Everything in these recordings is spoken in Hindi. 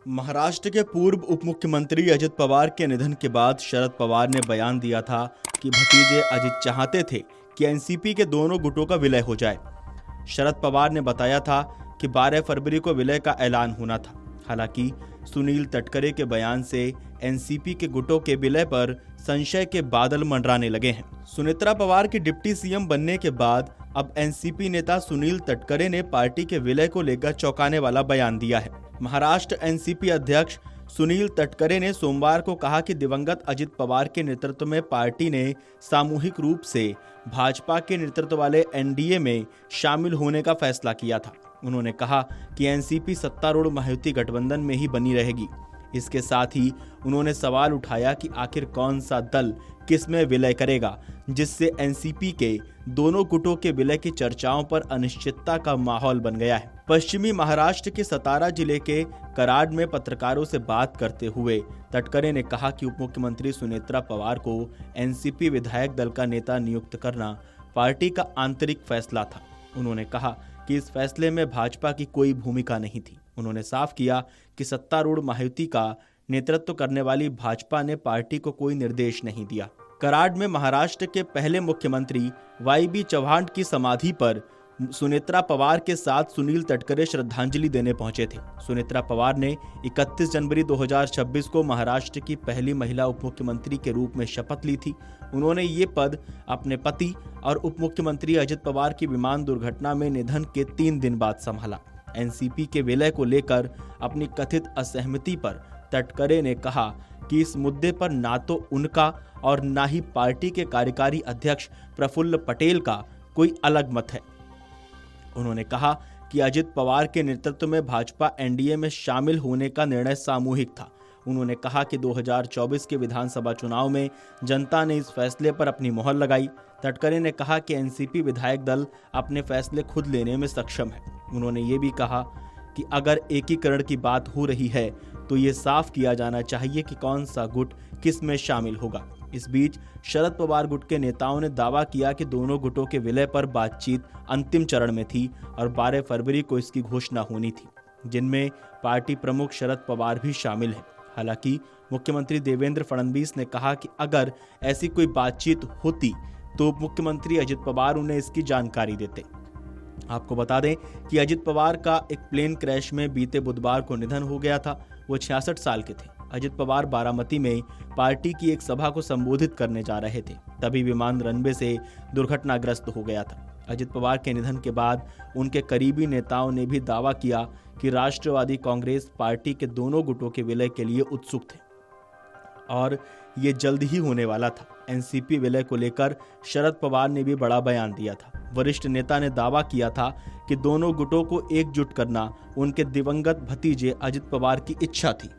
महाराष्ट्र के पूर्व उप मुख्यमंत्री अजित पवार के निधन के बाद शरद पवार ने बयान दिया था कि भतीजे अजित चाहते थे कि एनसीपी के दोनों गुटों का विलय हो जाए। शरद पवार ने बताया था कि 12 फरवरी को विलय का ऐलान होना था। हालांकि सुनील तटकरे के बयान से एनसीपी के गुटों के विलय पर संशय के बादल मंडराने लगे हैं। सुनेत्रा पवार के डिप्टी सीएम बनने के बाद अब एनसीपी नेता सुनील तटकरे ने पार्टी के विलय को लेकर चौंकाने वाला बयान दिया है। महाराष्ट्र एनसीपी अध्यक्ष सुनील तटकरे ने सोमवार को कहा कि दिवंगत अजित पवार के नेतृत्व में पार्टी ने सामूहिक रूप से भाजपा के नेतृत्व वाले एनडीए में शामिल होने का फैसला किया था। उन्होंने कहा कि एनसीपी सत्तारूढ़ महायुति गठबंधन में ही बनी रहेगी। इसके साथ ही उन्होंने सवाल उठाया कि आखिर कौन सा दल किस में विलय करेगा, जिससे एनसीपी के दोनों गुटों के विलय की चर्चाओं पर अनिश्चितता का माहौल बन गया है। पश्चिमी महाराष्ट्र के सतारा जिले के कराड में पत्रकारों से बात करते हुए तटकरे ने कहा कि उप मुख्यमंत्री सुनेत्रा पवार को एनसीपी विधायक दल का नेता नियुक्त करना पार्टी का आंतरिक फैसला था। उन्होंने कहा कि इस फैसले में भाजपा की कोई भूमिका नहीं थी। उन्होंने साफ किया कि सत्तारूढ़ महायुति का नेतृत्व करने वाली भाजपा ने पार्टी को कोई निर्देश नहीं दिया। कराड में महाराष्ट्र के पहले मुख्यमंत्री वाई.बी. चौहान की समाधि पर सुनेत्रा पवार के साथ सुनील तटकरे श्रद्धांजलि देने पहुंचे थे। सुनेत्रा पवार ने 31 जनवरी 2026 को महाराष्ट्र की पहली महिला उप मुख्यमंत्री के रूप में शपथ ली थी। उन्होंने ये पद अपने पति और उप मुख्यमंत्री अजित पवार की विमान दुर्घटना में निधन के 3 दिन बाद संभाला। एनसीपी के विलय को लेकर अपनी कथित असहमति पर तटकरे ने कहा कि इस मुद्दे पर ना तो उनका और ना ही पार्टी के कार्यकारी अध्यक्ष प्रफुल्ल पटेल का कोई अलग मत है। उन्होंने कहा कि अजित पवार के नेतृत्व में भाजपा एनडीए में शामिल होने का निर्णय सामूहिक था। उन्होंने कहा कि 2024 के विधानसभा चुनाव में जनता ने इस फैसले पर अपनी मोहर लगाई। तटकरे ने कहा कि एनसीपी विधायक दल अपने फैसले खुद लेने में सक्षम है। उन्होंने ये भी कहा कि अगर एकीकरण की बात हो रही है तो ये साफ किया जाना चाहिए कि कौन सा गुट किस में शामिल होगा। इस बीच शरद पवार गुट के नेताओं ने दावा किया कि दोनों गुटों के विलय पर बातचीत अंतिम चरण में थी और 12 फरवरी को इसकी घोषणा होनी थी, जिनमें पार्टी प्रमुख शरद पवार भी शामिल हैं। हालांकि मुख्यमंत्री देवेंद्र फडणवीस ने कहा कि अगर ऐसी कोई बातचीत होती तो मुख्यमंत्री अजित पवार उन्हें इसकी जानकारी देते। आपको बता दें कि अजित पवार का एक प्लेन क्रैश में बीते बुधवार को निधन हो गया था। वो 66 साल के थे। अजित पवार बारामती में पार्टी की एक सभा को संबोधित करने जा रहे थे, तभी विमान रनवे से दुर्घटनाग्रस्त हो गया था। अजित पवार के निधन के बाद उनके करीबी नेताओं ने भी दावा किया कि राष्ट्रवादी कांग्रेस पार्टी के दोनों गुटों के विलय के लिए उत्सुक थे और ये जल्द ही होने वाला था। एनसीपी विलय को लेकर शरद पवार ने भी बड़ा बयान दिया था। वरिष्ठ नेता ने दावा किया था कि दोनों गुटों को एकजुट करना उनके दिवंगत भतीजे अजित पवार की इच्छा थी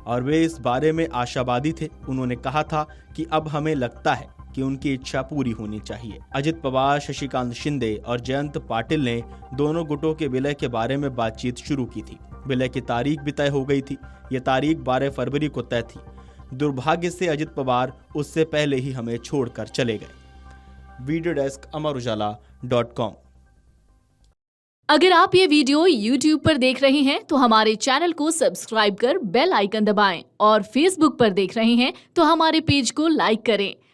और वे इस बारे में आशावादी थे। उन्होंने कहा था कि अब हमें लगता है कि उनकी इच्छा पूरी होनी चाहिए। अजित पवार, शशिकांत शिंदे और जयंत पाटिल ने दोनों गुटों के विलय के बारे में बातचीत शुरू की थी। विलय की तारीख भी तय हो गई थी। ये तारीख 12 फरवरी को तय थी। दुर्भाग्य से अजित पवार उससे पहले ही हमें छोड़कर चले गए। Video desk amarujala.com। अगर आप ये वीडियो YouTube पर देख रहे हैं तो हमारे चैनल को सब्सक्राइब कर बेल आइकन दबाएं और Facebook पर देख रहे हैं तो हमारे पेज को लाइक करें।